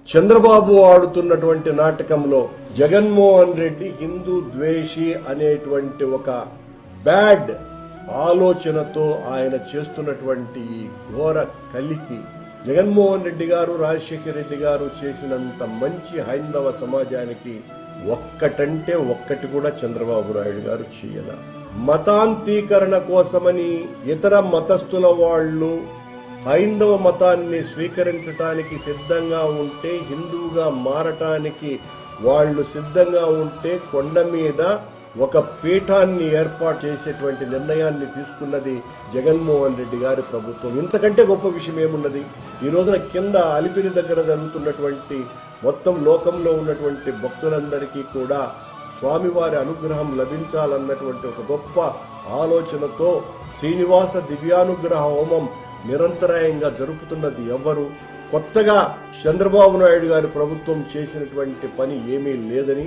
చంద్రబాబు ఆడుతున్నటువంటి నాటకంలో జగన్మోహన్ రెడ్డి హిందూ ద్వేషి అనేటువంటి ఒక బ్యాడ్ ఆలోచనతో ఆయన చేస్తున్నటువంటి ఈ ఘోర కలికి జగన్మోహన్ రెడ్డి గారు, రాజశేఖర రెడ్డి గారు చేసినంత మంచి హైందవ సమాజానికి ఒక్కటంటే ఒక్కటి కూడా చంద్రబాబు నాయుడు గారు చేయల. మతాంతీకరణ కోసమని ఇతర మతస్థుల వాళ్ళు హైందవ మతాన్ని స్వీకరించటానికి సిద్ధంగా ఉంటే, హిందువుగా మారటానికి వాళ్ళు సిద్ధంగా ఉంటే కొండ మీద ఒక పీఠాన్ని ఏర్పాటు చేసేటువంటి నిర్ణయాన్ని తీసుకున్నది జగన్మోహన్ రెడ్డి గారి ప్రభుత్వం. ఇంతకంటే గొప్ప విషయం ఏమున్నది? ఈ రోజున కింద అలిపిరి దగ్గర జరుగుతున్నటువంటి మొత్తం లోకంలో ఉన్నటువంటి భక్తులందరికీ కూడా స్వామివారి అనుగ్రహం లభించాలన్నటువంటి ఒక గొప్ప ఆలోచనతో శ్రీనివాస దివ్యానుగ్రహ హోమం నిరంతరాయంగా జరుపుతున్నది ఎవరు? కొత్తగా చంద్రబాబు నాయుడు గారి ప్రభుత్వం చేసినటువంటి పని ఏమీ లేదని